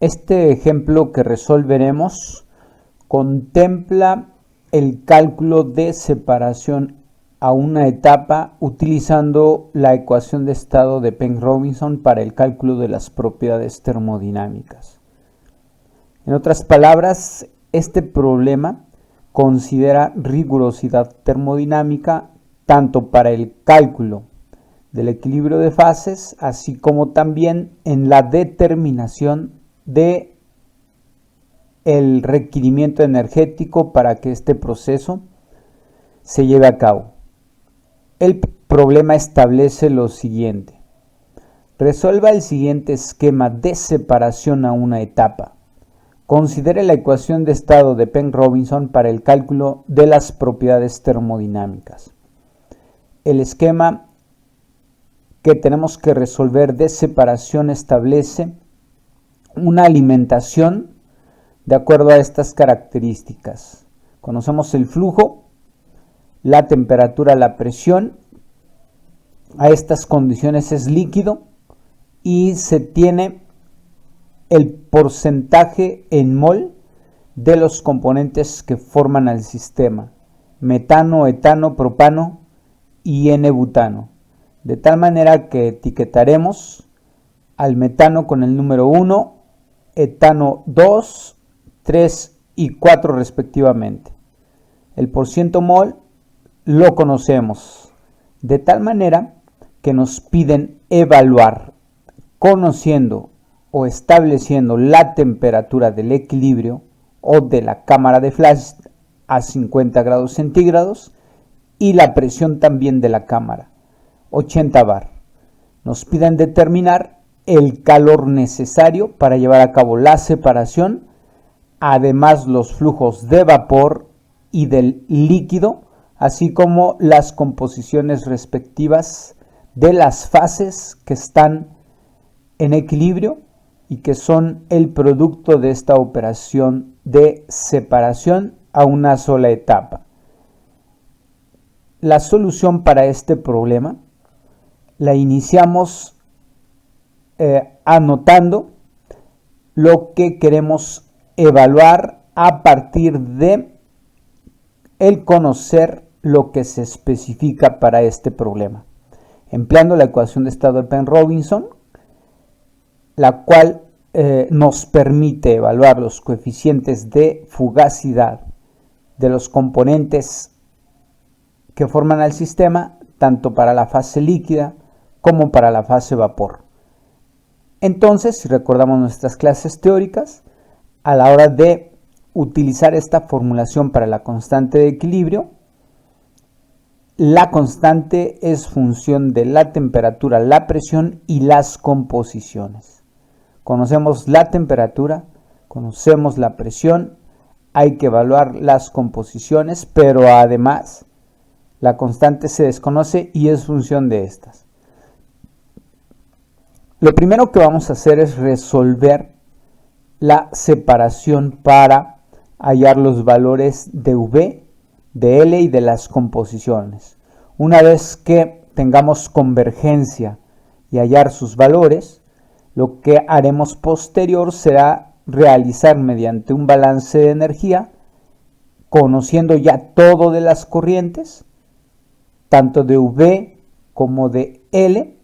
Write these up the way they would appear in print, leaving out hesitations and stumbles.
Este ejemplo que resolveremos contempla el cálculo de separación a una etapa utilizando la ecuación de estado de Penn-Robinson para el cálculo de las propiedades termodinámicas. En otras palabras, este problema considera rigurosidad termodinámica tanto para el cálculo del equilibrio de fases, así como también en la determinación de el requerimiento energético para que este proceso se lleve a cabo. El problema establece lo siguiente: resuelva el siguiente esquema de separación a una etapa. Considere la ecuación de estado de Penn-Robinson para el cálculo de las propiedades termodinámicas. El esquema que tenemos que resolver de separación establece una alimentación de acuerdo a estas características. Conocemos el flujo, la temperatura, la presión. A estas condiciones es líquido y se tiene el porcentaje en mol de los componentes que forman el sistema: metano, etano, propano y N-butano. De tal manera que etiquetaremos al metano con el número 1, etano 2, 3 y 4 respectivamente. El porciento mol lo conocemos, de tal manera que nos piden evaluar, conociendo o estableciendo la temperatura del equilibrio o de la cámara de flash a 50 grados centígrados y la presión también de la cámara, 80 bar. Nos piden determinar el calor necesario para llevar a cabo la separación, además los flujos de vapor y del líquido, así como las composiciones respectivas de las fases que están en equilibrio y que son el producto de esta operación de separación a una sola etapa. La solución para este problema la iniciamos anotando lo que queremos evaluar a partir de el conocer lo que se especifica para este problema, empleando la ecuación de estado de Penn-Robinson, la cual nos permite evaluar los coeficientes de fugacidad de los componentes que forman al sistema, tanto para la fase líquida como para la fase vapor. Entonces, si recordamos nuestras clases teóricas, a la hora de utilizar esta formulación para la constante de equilibrio, la constante es función de la temperatura, la presión y las composiciones. Conocemos la temperatura, conocemos la presión, hay que evaluar las composiciones, pero además la constante se desconoce y es función de estas. Lo primero que vamos a hacer es resolver la separación para hallar los valores de V, de L y de las composiciones. Una vez que tengamos convergencia y hallar sus valores, lo que haremos posterior será realizar mediante un balance de energía, conociendo ya todo de las corrientes, tanto de V como de L.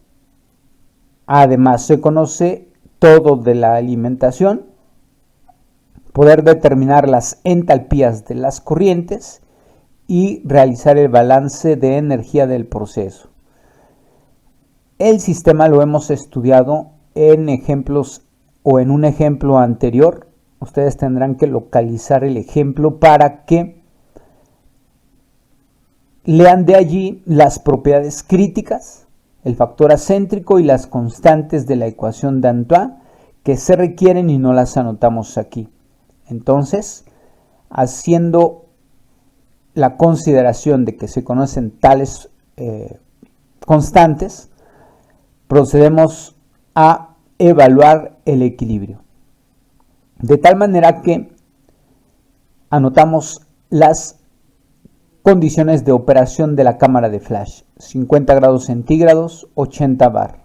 Además se conoce todo de la alimentación, poder determinar las entalpías de las corrientes y realizar el balance de energía del proceso. El sistema lo hemos estudiado en ejemplos o en un ejemplo anterior. Ustedes tendrán que localizar el ejemplo para que lean de allí las propiedades críticas, el factor acéntrico y las constantes de la ecuación de Antoine que se requieren y no las anotamos aquí. Entonces, haciendo la consideración de que se conocen tales constantes, procedemos a evaluar el equilibrio. De tal manera que anotamos las condiciones de operación de la cámara de flash: 50 grados centígrados, 80 bar.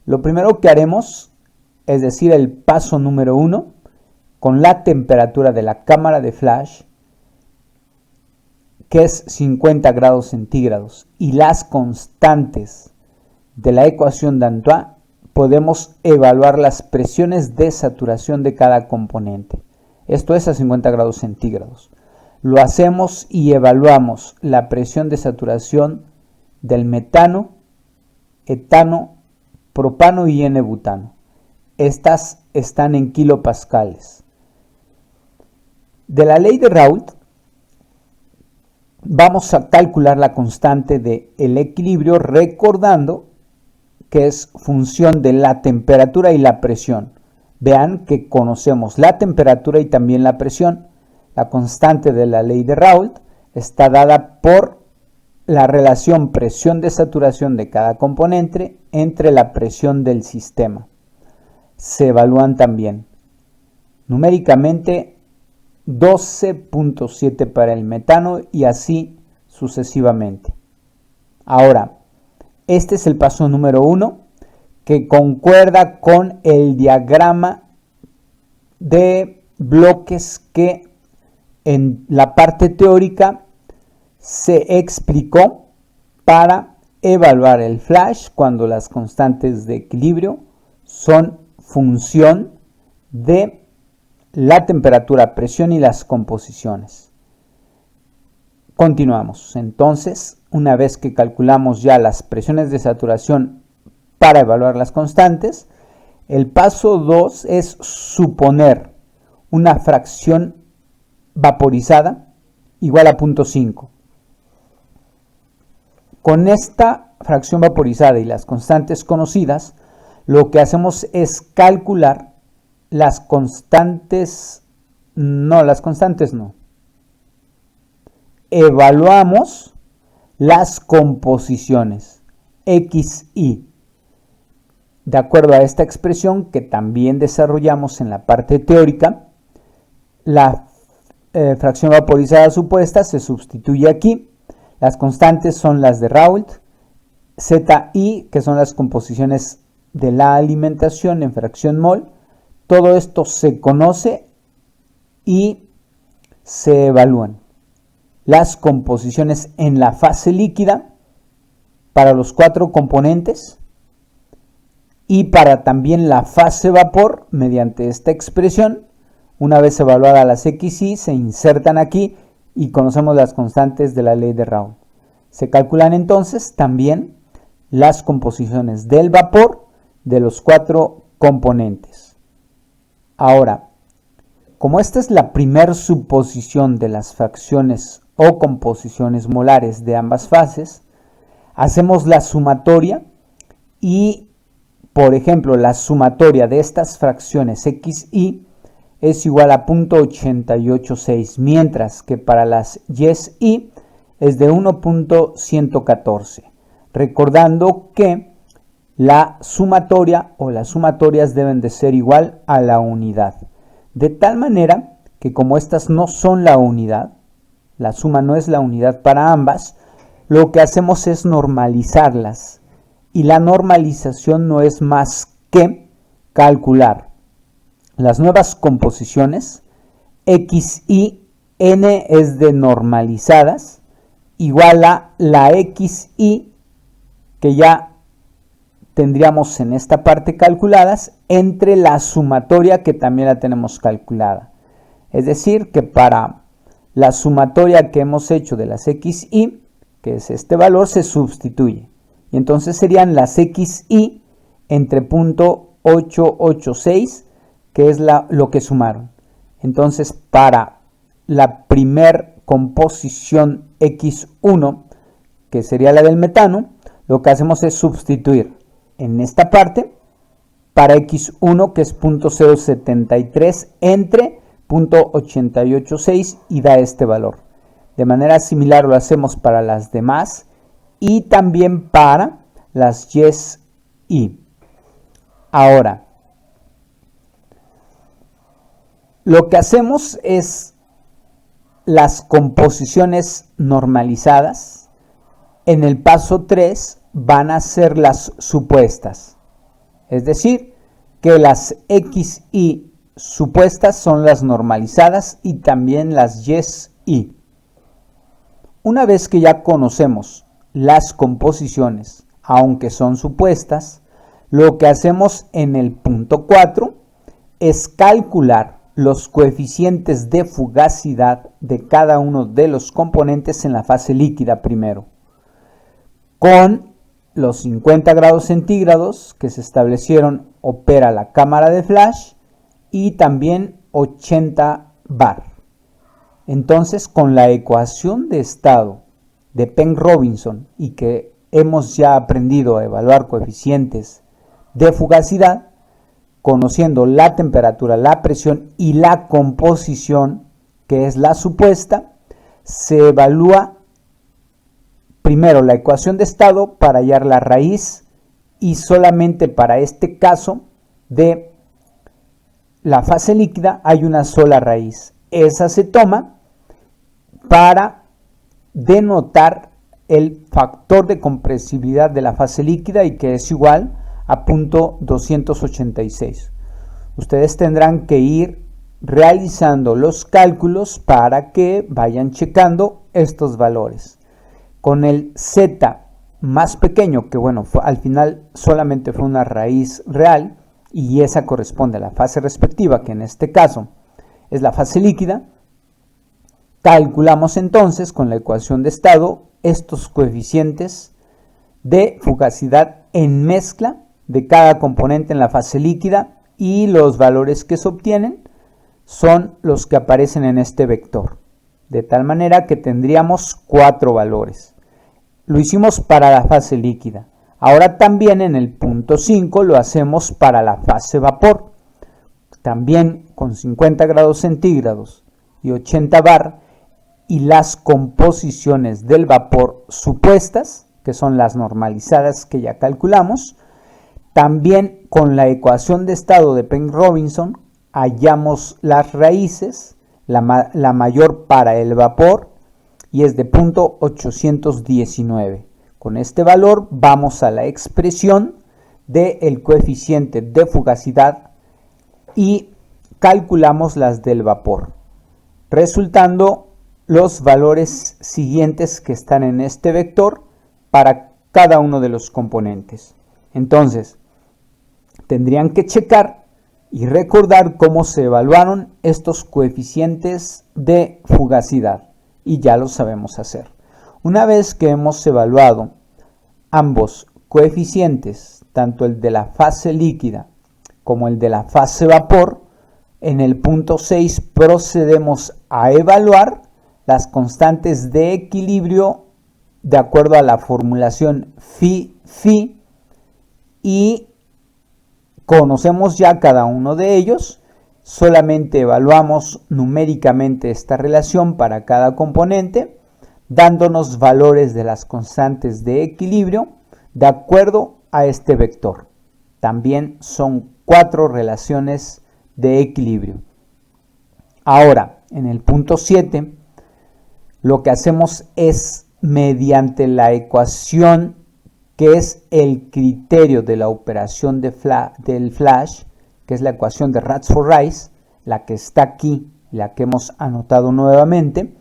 Lo primero que haremos es decir, el paso número 1, con la temperatura de la cámara de flash, que es 50 grados centígrados, y las constantes de la ecuación d'Antoine, podemos evaluar las presiones de saturación de cada componente. Esto es a 50 grados centígrados. Lo hacemos y evaluamos la presión de saturación del metano, etano, propano y N-butano. Estas están en kilopascales. De la ley de Raoult, vamos a calcular la constante del equilibrio recordando que es función de la temperatura y la presión. Vean que conocemos la temperatura y también la presión. La constante de la ley de Raoult está dada por la relación presión de saturación de cada componente entre la presión del sistema. Se evalúan también numéricamente 12.7 para el metano y así sucesivamente. Ahora, este es el paso número 1 que concuerda con el diagrama de bloques que en la parte teórica se explicó para evaluar el flash cuando las constantes de equilibrio son función de la temperatura, presión y las composiciones. Continuamos. Entonces, una vez que calculamos ya las presiones de saturación para evaluar las constantes, el paso 2 es suponer una fracción vaporizada igual a 0.5. Con esta fracción vaporizada y las constantes conocidas, lo que hacemos es calcular las constantes no. Evaluamos las composiciones X, Y. De acuerdo a esta expresión que también desarrollamos en la parte teórica, la fracción vaporizada supuesta se sustituye aquí. Las constantes son las de Raoult, Z, I, que son las composiciones de la alimentación en fracción mol. Todo esto se conoce y se evalúan. Las composiciones en la fase líquida para los 4 componentes y para también la fase vapor mediante esta expresión. Una vez evaluadas las XY se insertan aquí y conocemos las constantes de la ley de Raoult. Se calculan entonces también las composiciones del vapor de los 4 componentes. Ahora, como esta es la primera suposición de las fracciones o composiciones molares de ambas fases, hacemos la sumatoria y, por ejemplo, la sumatoria de estas fracciones XY es igual a 0.886, mientras que para las YesY es de 1.114, recordando que la sumatoria o las sumatorias deben de ser igual a la unidad. De tal manera que como estas no son la unidad, la suma no es la unidad para ambas, lo que hacemos es normalizarlas. Y la normalización no es más que calcular las nuevas composiciones, X y N es de normalizadas, igual a la XY que ya tendríamos en esta parte calculadas entre la sumatoria que también la tenemos calculada. Es decir, que para la sumatoria que hemos hecho de las XY, que es este valor, se sustituye. Y entonces serían las XY entre 0.886, que es lo que sumaron. Entonces, para la primer composición X1, que sería la del metano, lo que hacemos es sustituir en esta parte para X1, que es 0.073 entre 0.886 y da este valor. De manera similar lo hacemos para las demás y también para las YesY. Ahora, lo que hacemos es las composiciones normalizadas. En el paso 3 van a ser las supuestas. Es decir, que las XY supuestas son las normalizadas y también las YY. Una vez que ya conocemos las composiciones, aunque son supuestas, lo que hacemos en el punto 4 es calcular los coeficientes de fugacidad de cada uno de los componentes en la fase líquida primero, con los 50 grados centígrados que se establecieron opera la cámara de flash y también 80 bar. Entonces, con la ecuación de estado de Penn-Robinson y que hemos ya aprendido a evaluar coeficientes de fugacidad, conociendo la temperatura, la presión y la composición, que es la supuesta, se evalúa primero la ecuación de estado para hallar la raíz y solamente para este caso de la fase líquida hay una sola raíz. Esa se toma para denotar el factor de compresibilidad de la fase líquida y que es igual a 0.286. Ustedes tendrán que ir realizando los cálculos para que vayan checando estos valores. Con el Z más pequeño, que bueno, al final solamente fue una raíz real y esa corresponde a la fase respectiva, que en este caso es la fase líquida, calculamos entonces con la ecuación de estado estos coeficientes de fugacidad en mezcla de cada componente en la fase líquida y los valores que se obtienen son los que aparecen en este vector. De tal manera que tendríamos 4 valores. Lo hicimos para la fase líquida. Ahora también en el punto 5 lo hacemos para la fase vapor. También con 50 grados centígrados y 80 bar y las composiciones del vapor supuestas, que son las normalizadas que ya calculamos. También con la ecuación de estado de Penn-Robinson hallamos las raíces, la mayor para el vapor y es de 0.819. Con este valor vamos a la expresión del coeficiente de fugacidad y calculamos las del vapor, resultando los valores siguientes que están en este vector para cada uno de los componentes. Entonces, tendrían que checar y recordar cómo se evaluaron estos coeficientes de fugacidad y ya lo sabemos hacer. Una vez que hemos evaluado ambos coeficientes, tanto el de la fase líquida como el de la fase vapor, en el punto 6 procedemos a evaluar las constantes de equilibrio de acuerdo a la formulación phi y conocemos ya cada uno de ellos, solamente evaluamos numéricamente esta relación para cada componente, dándonos valores de las constantes de equilibrio de acuerdo a este vector. También son 4 relaciones de equilibrio. Ahora, en el punto 7, lo que hacemos es, mediante la ecuación que es el criterio de la operación del flash, que es la ecuación de Radsford-Rice, la que está aquí, la que hemos anotado nuevamente.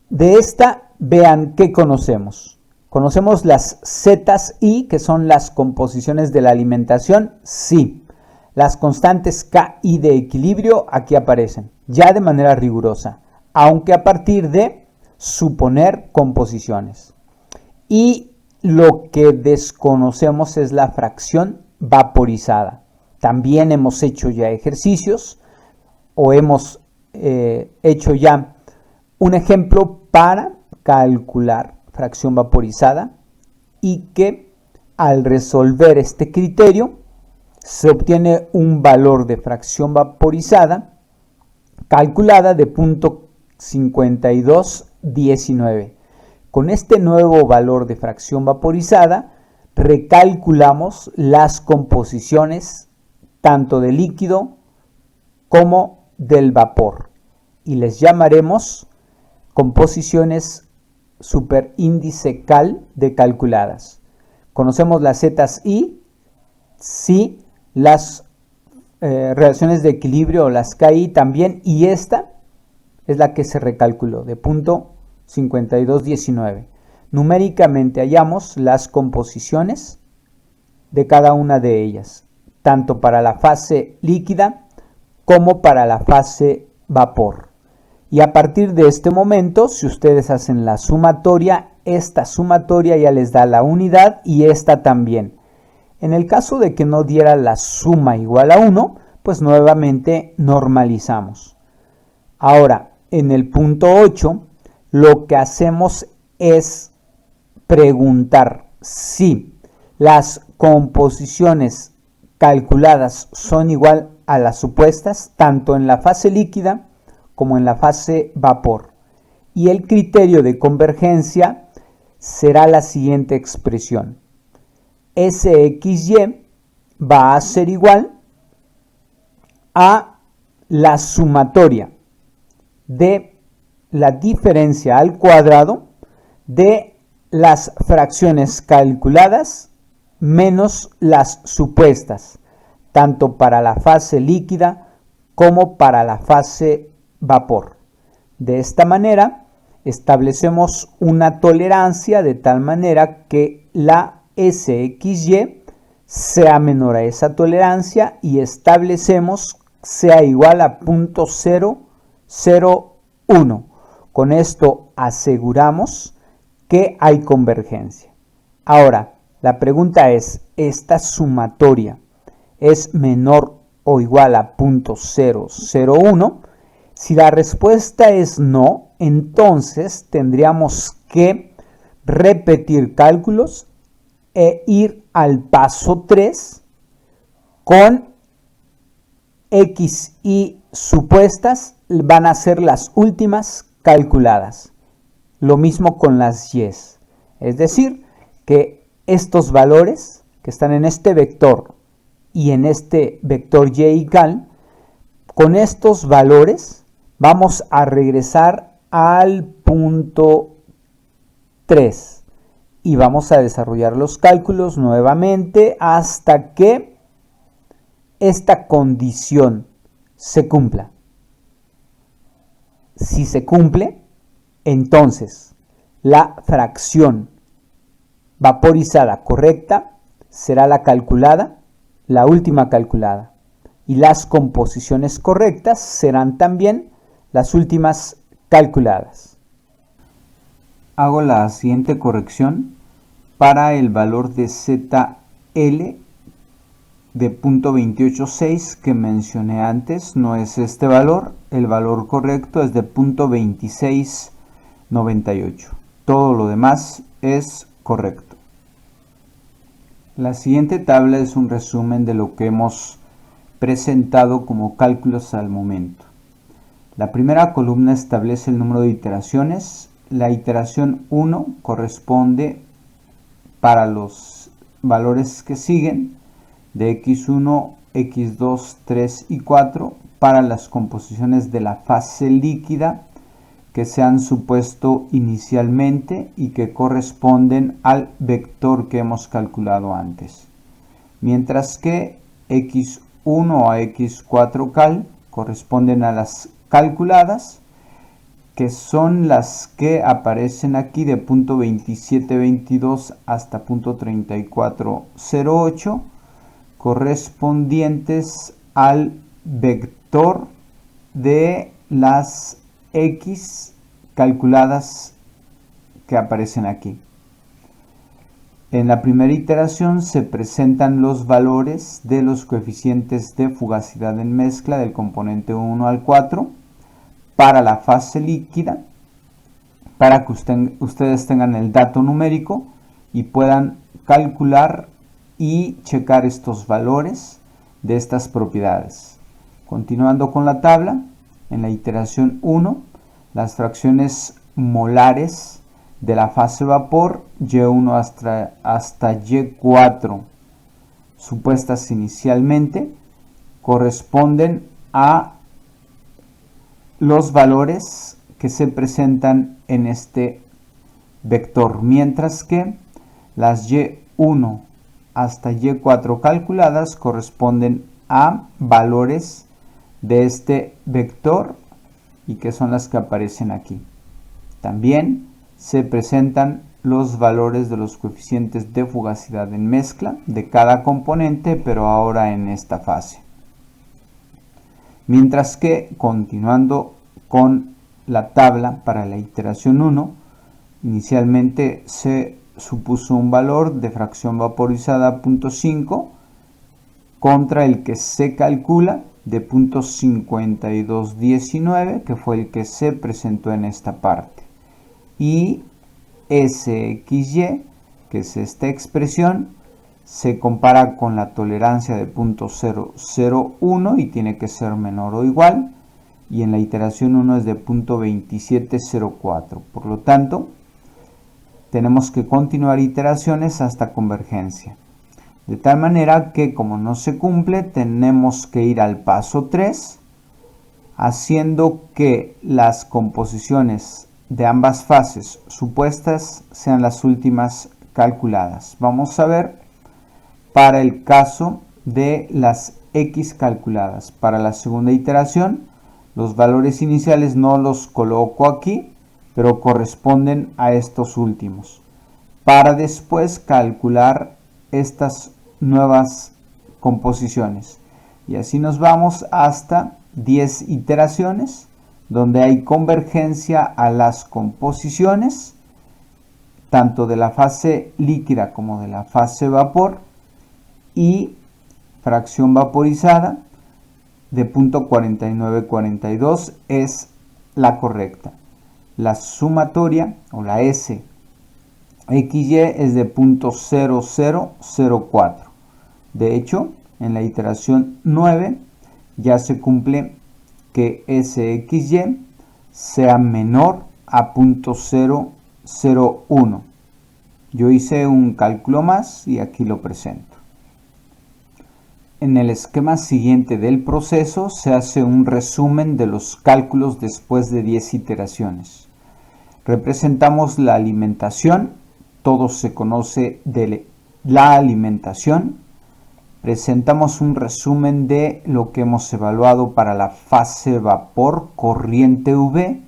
De esta, vean qué conocemos. Conocemos las zetas y, que son las composiciones de la alimentación, sí. Las constantes K y de equilibrio aquí aparecen, ya de manera rigurosa, aunque a partir de suponer composiciones. Y lo que desconocemos es la fracción vaporizada. También hemos hecho ya ejercicios o hemos hecho ya un ejemplo para calcular fracción vaporizada y que al resolver este criterio se obtiene un valor de fracción vaporizada calculada de 0.5219. Con este nuevo valor de fracción vaporizada recalculamos las composiciones tanto del líquido como del vapor y les llamaremos composiciones superíndice cal de calculadas. Conocemos las zetas y, si las relaciones de equilibrio, las KI también, y esta es la que se recalculó, de punto 5219. Numéricamente hallamos las composiciones de cada una de ellas, tanto para la fase líquida como para la fase vapor. Y a partir de este momento, si ustedes hacen la sumatoria, esta sumatoria ya les da la unidad y esta también. En el caso de que no diera la suma igual a 1, pues nuevamente normalizamos. Ahora, en el punto 8, lo que hacemos es preguntar si las composiciones calculadas son igual a las supuestas, tanto en la fase líquida como en la fase vapor. Y el criterio de convergencia será la siguiente expresión. SXY va a ser igual a la sumatoria de la diferencia al cuadrado de las fracciones calculadas menos las supuestas, tanto para la fase líquida como para la fase vapor. De esta manera, establecemos una tolerancia de tal manera que la SXY sea menor a esa tolerancia y establecemos sea igual a 0.001. Con esto aseguramos que hay convergencia. Ahora, la pregunta es, ¿esta sumatoria es menor o igual a 0.001? Si la respuesta es no, entonces tendríamos que repetir cálculos e ir al paso 3 con X y supuestas van a ser las últimas calculadas. Lo mismo con las Y. Es decir, que estos valores que están en este vector y en este vector Y y cal, con estos valores vamos a regresar al punto 3 y vamos a desarrollar los cálculos nuevamente hasta que esta condición se cumpla. Si se cumple, entonces la fracción vaporizada correcta será la calculada, la última calculada, y las composiciones correctas serán también las últimas calculadas. Hago la siguiente corrección para el valor de ZL de punto 28.6 que mencioné antes. No es este valor, el valor correcto es de punto 2698. Todo lo demás es correcto. La siguiente tabla es un resumen de lo que hemos presentado como cálculos al momento. La primera columna establece el número de iteraciones. La iteración 1 corresponde para los valores que siguen de x1, x2, 3 y 4 para las composiciones de la fase líquida que se han supuesto inicialmente y que corresponden al vector que hemos calculado antes. Mientras que x1 a x4 cal corresponden a las calculadas, que son las que aparecen aquí de punto 2722 hasta punto 3408, correspondientes al vector de las X calculadas que aparecen aquí. En la primera iteración se presentan los valores de los coeficientes de fugacidad en mezcla del componente 1 al 4 para la fase líquida, para que ustedes tengan el dato numérico y puedan calcular y checar estos valores de estas propiedades. Continuando con la tabla, en la iteración 1, las fracciones molares de la fase vapor Y1 hasta Y4 supuestas inicialmente corresponden a los valores que se presentan en este vector, mientras que las Y1 hasta Y4 calculadas corresponden a valores de este vector y que son las que aparecen aquí. También se presentan los valores de los coeficientes de fugacidad en mezcla de cada componente, pero ahora en esta fase. Mientras que, continuando con la tabla para la iteración 1, inicialmente se supuso un valor de fracción vaporizada 0.5 contra el que se calcula de 0.5219, que fue el que se presentó en esta parte. Y SXY, que es esta expresión, se compara con la tolerancia de 0.001 y tiene que ser menor o igual. Y en la iteración 1 es de 0.2704. Por lo tanto, tenemos que continuar iteraciones hasta convergencia. De tal manera que, como no se cumple, tenemos que ir al paso 3, haciendo que las composiciones de ambas fases supuestas sean las últimas calculadas. Vamos a ver para el caso de las X calculadas. Para la segunda iteración, los valores iniciales no los coloco aquí, pero corresponden a estos últimos, para después calcular estas nuevas composiciones. Y así nos vamos hasta 10 iteraciones, donde hay convergencia a las composiciones, tanto de la fase líquida como de la fase vapor, y fracción vaporizada de 0.4942 es la correcta. La sumatoria o la SXY es de 0.0004. De hecho, en la iteración 9 ya se cumple que SXY sea menor a 0.001. Yo hice un cálculo más y aquí lo presento. En el esquema siguiente del proceso se hace un resumen de los cálculos después de 10 iteraciones. Representamos la alimentación, todo se conoce de la alimentación. Presentamos un resumen de lo que hemos evaluado para la fase vapor corriente V,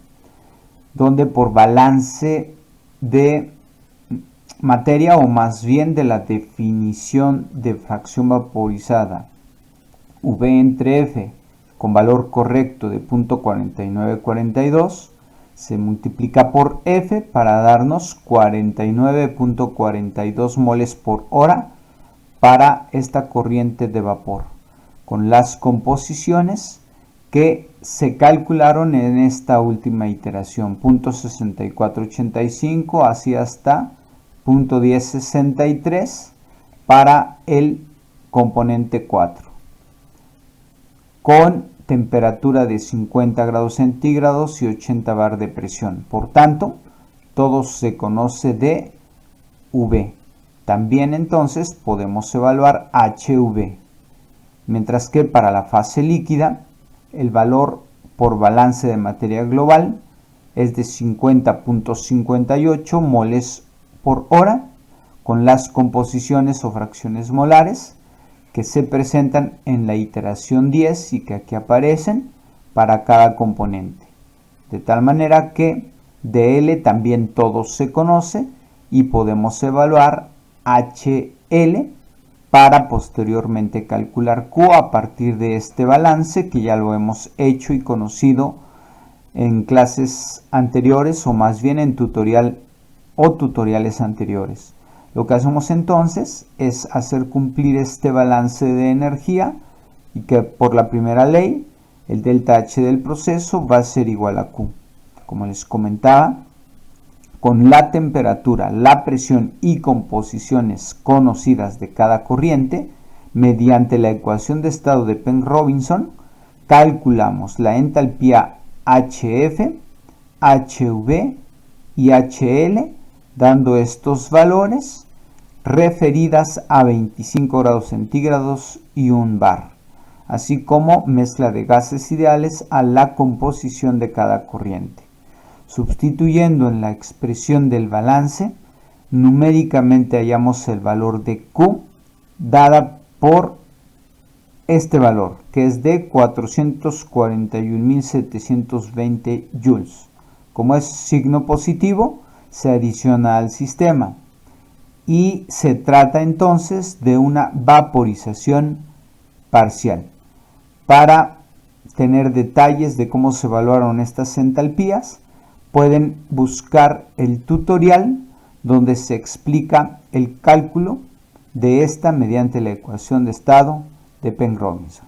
donde por balance de materia, o más bien de la definición de fracción vaporizada V entre F con valor correcto de 0.4942, se multiplica por F para darnos 49.42 moles por hora para esta corriente de vapor, con las composiciones que se calcularon en esta última iteración, 0.6485 así hasta 0.1063 para el componente 4, con temperatura de 50 grados centígrados y 80 bar de presión. Por tanto, todo se conoce de V. También entonces podemos evaluar HV. Mientras que para la fase líquida, el valor por balance de materia global es de 50.58 moles por hora, con las composiciones o fracciones molares que se presentan en la iteración 10 y que aquí aparecen para cada componente. De tal manera que de L también todo se conoce y podemos evaluar HL para posteriormente calcular Q a partir de este balance que ya lo hemos hecho y conocido en clases anteriores, o más bien en tutoriales anteriores. Lo que hacemos entonces es hacer cumplir este balance de energía y que por la primera ley el delta H del proceso va a ser igual a Q. Como les comentaba, con la temperatura, la presión y composiciones conocidas de cada corriente, mediante la ecuación de estado de Penn-Robinson, calculamos la entalpía HF, HV y HL, dando estos valores referidas a 25 grados centígrados y 1 bar, así como mezcla de gases ideales a la composición de cada corriente. Sustituyendo en la expresión del balance, numéricamente hallamos el valor de Q dada por este valor, que es de 441.720 joules. Como es signo positivo, se adiciona al sistema y se trata entonces de una vaporización parcial. Para tener detalles de cómo se evaluaron estas entalpías, pueden buscar el tutorial donde se explica el cálculo de esta mediante la ecuación de estado de Penrose.